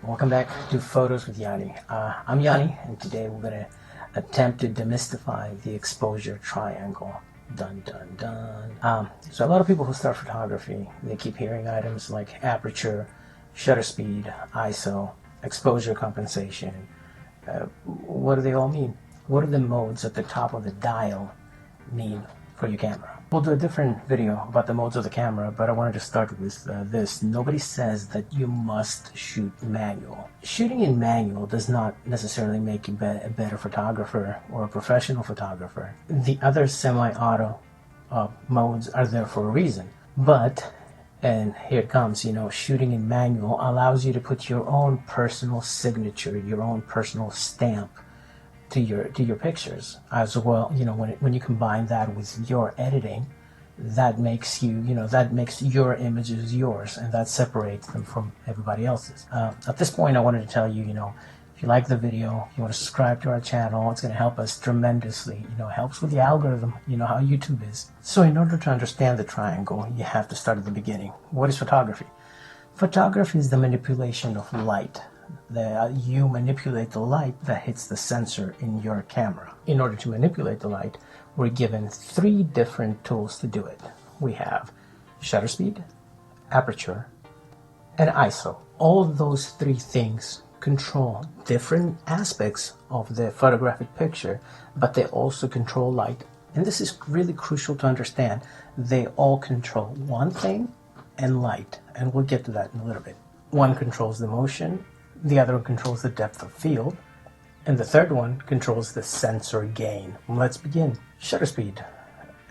Welcome back to Photos with Yanni. I'm Yanni, and today we're going to attempt to demystify the exposure triangle. Dun dun dun. So a lot of people who start photography, they keep hearing items like aperture, shutter speed, ISO, exposure compensation. What do they all mean? What do the modes at the top of the dial mean for your camera? We'll do a different video about the modes of the camera, but I wanted to start with this. Nobody says that you must shoot manual. Shooting in manual does not necessarily make you a better photographer or a professional photographer. The other semi-auto modes are there for a reason. But, and here it comes, shooting in manual allows you to put your own personal signature, your own personal stamp to your pictures as well. When you combine that with your editing, that makes that makes your images yours, and that separates them from everybody else's. At this point, I wanted to tell you, if you like the video, you want to subscribe to our channel, it's going to help us tremendously. It helps with the algorithm, how YouTube is. So in order to understand the triangle, you have to start at the beginning. What is photography? Photography is the manipulation of light. You manipulate the light that hits the sensor in your camera. In order to manipulate the light, we're given 3 different tools to do it. We have shutter speed, aperture, and ISO. All of those 3 things control different aspects of the photographic picture, but they also control light. And this is really crucial to understand. They all control one thing, and light, and we'll get to that in a little bit. One controls the motion, the other one controls the depth of field, and the third one controls the sensor gain. Let's begin. Shutter speed.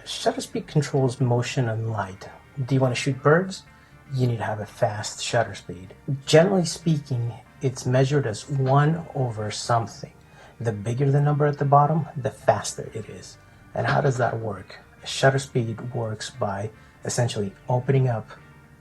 Shutter speed controls motion and light. Do you want to shoot birds? You need to have a fast shutter speed. Generally speaking, it's measured as 1 over something. The bigger the number at the bottom, the faster it is. And how does that work? Shutter speed works by essentially opening up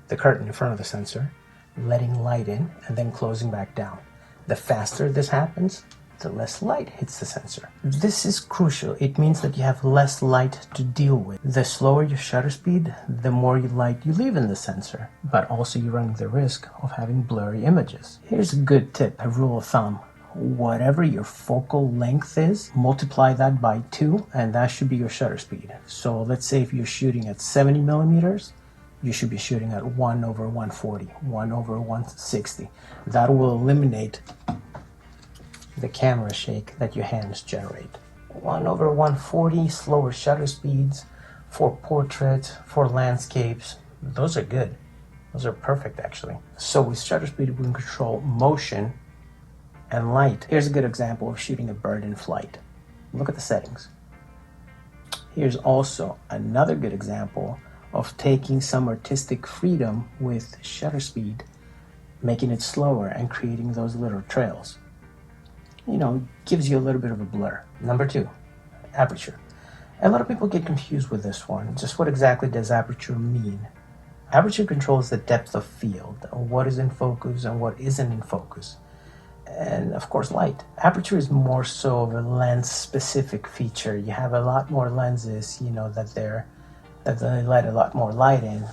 the curtain in front of the sensor, letting light in, and then closing back down. The faster this happens, the less light hits the sensor. This is crucial. It means that you have less light to deal with. The slower your shutter speed, the more light you leave in the sensor, but also you run the risk of having blurry images. Here's a good tip, a rule of thumb. Whatever your focal length is, multiply that by 2, and that should be your shutter speed. So let's say if you're shooting at 70 millimeters, you should be shooting at 1 over 140, 1 over 160. That will eliminate the camera shake that your hands generate. 1 over 140, slower shutter speeds for portraits, for landscapes. Those are good. Those are perfect, actually. So with shutter speed, we can control motion and light. Here's a good example of shooting a bird in flight. Look at the settings. Here's also another good example of taking some artistic freedom with shutter speed, making it slower and creating those little trails. Gives you a little bit of a blur. Number 2, aperture. A lot of people get confused with this one. Just what exactly does aperture mean? Aperture controls the depth of field, what is in focus and what isn't in focus. And of course, light. Aperture is more so of a lens-specific feature. You have a lot more lenses, that they let a lot more light in,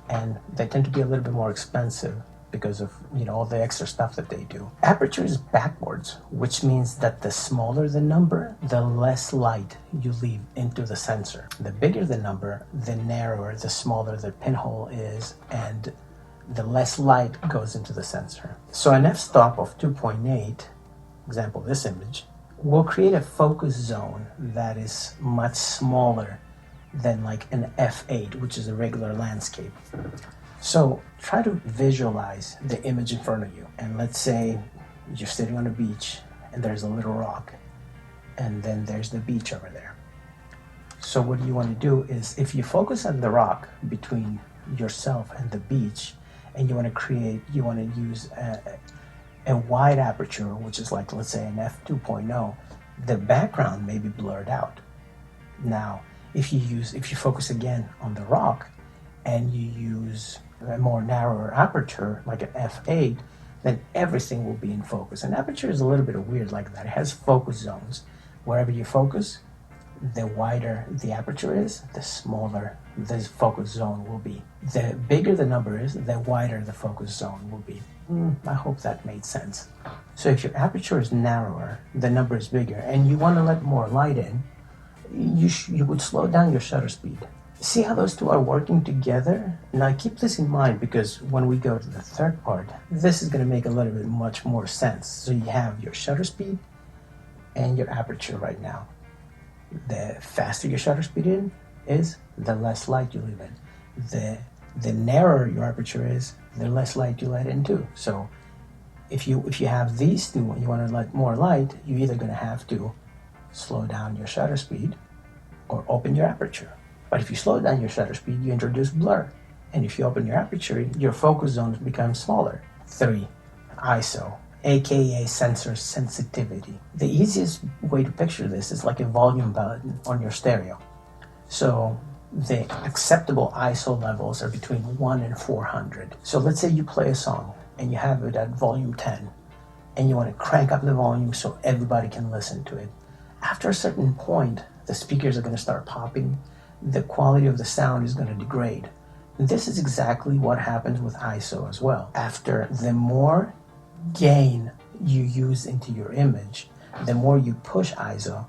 and they tend to be a little bit more expensive because of all the extra stuff that they do. Aperture is backwards, which means that the smaller the number, the less light you leave into the sensor. The bigger the number, the narrower, the smaller the pinhole is, and the less light goes into the sensor. So an f-stop of 2.8, example this image, will create a focus zone that is much smaller than like an f8, which is a regular landscape. So try to visualize the image in front of you, and let's say you're sitting on a beach and there's a little rock, and then there's the beach over there. So what you want to do is, if you focus on the rock between yourself and the beach, and you want to use a wide aperture, which is like, let's say, an f2.0, the background may be blurred out. Now, if you focus again on the rock and you use a more narrower aperture, like an f8, then everything will be in focus. And aperture is a little bit weird like that. It has focus zones. Wherever you focus, the wider the aperture is, the smaller the focus zone will be. The bigger the number is, the wider the focus zone will be. I hope that made sense. So if your aperture is narrower, the number is bigger, and you want to let more light in, you would slow down your shutter speed. See how those two are working together? Now keep this in mind, because when we go to the third part, this is going to make a little bit much more sense. So you have your shutter speed and your aperture right now. The faster your shutter speed is, the less light you leave in. The narrower your aperture is, the less light you let in too. So if you have these two and you want to let more light, you're either going to have to slow down your shutter speed or open your aperture. But if you slow down your shutter speed, you introduce blur. And if you open your aperture, your focus zones become smaller. 3. ISO, aka sensor sensitivity. The easiest way to picture this is like a volume button on your stereo. So the acceptable ISO levels are between 1 and 400. So let's say you play a song and you have it at volume 10 and you want to crank up the volume so everybody can listen to it. After a certain point, the speakers are going to start popping. The quality of the sound is going to degrade. And this is exactly what happens with ISO as well. After the more gain you use into your image, the more you push ISO,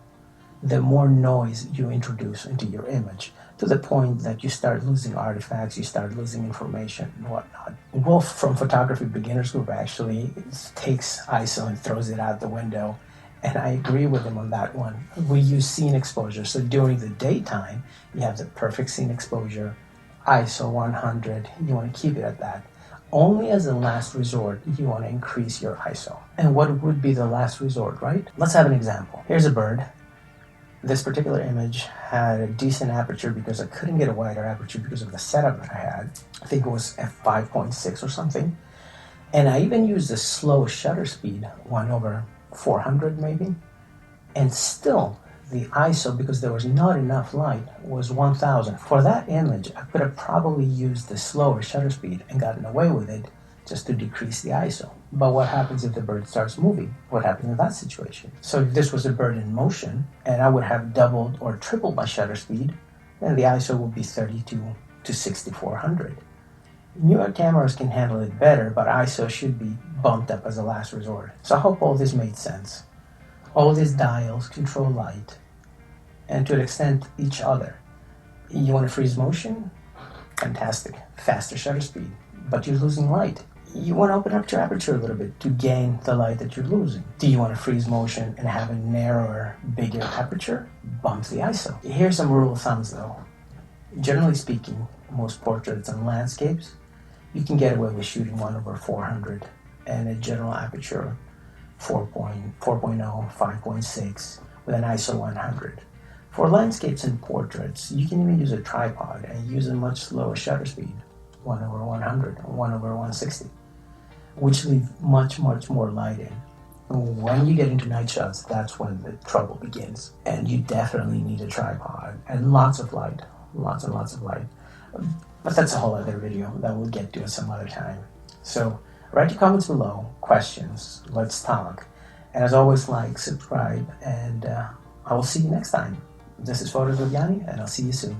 the more noise you introduce into your image, to the point that you start losing artifacts, you start losing information and whatnot. Wolf from Photography Beginners Group actually takes ISO and throws it out the window, and I agree with him on that one. We use scene exposure, so during the daytime, you have the perfect scene exposure, ISO 100, you want to keep it at that. Only as a last resort, you want to increase your ISO. And what would be the last resort, right? Let's have an example. Here's a bird. This particular image had a decent aperture because I couldn't get a wider aperture because of the setup that I had. I think it was f5.6 or something. And I even used the slow shutter speed, 1/400 maybe. And still, the ISO, because there was not enough light, was 1000. For that image, I could have probably used the slower shutter speed and gotten away with it just to decrease the ISO. But what happens if the bird starts moving? What happens in that situation? So if this was a bird in motion, and I would have doubled or tripled my shutter speed, then the ISO would be 32 to 6400. Newer cameras can handle it better, but ISO should be bumped up as a last resort. So I hope all this made sense. All these dials control light, and to an extent, each other. You want to freeze motion? Fantastic. Faster shutter speed, but you're losing light. You want to open up your aperture a little bit to gain the light that you're losing. Do you want to freeze motion and have a narrower, bigger aperture? Bump the ISO. Here's some rule of thumbs though. Generally speaking, most portraits and landscapes, you can get away with shooting 1/400 and a general aperture 4.0, 5.6 with an ISO 100. For landscapes and portraits, you can even use a tripod and use a much slower shutter speed, 1/100, 1/160, which leave much more light in. When you get into night shots, that's when the trouble begins. And you definitely need a tripod and lots of light, lots and lots of light. But that's a whole other video that we'll get to some other time. So write your comments below, questions, let's talk. And as always, like, subscribe, and I will see you next time. This is Photos with Yanni, and I'll see you soon.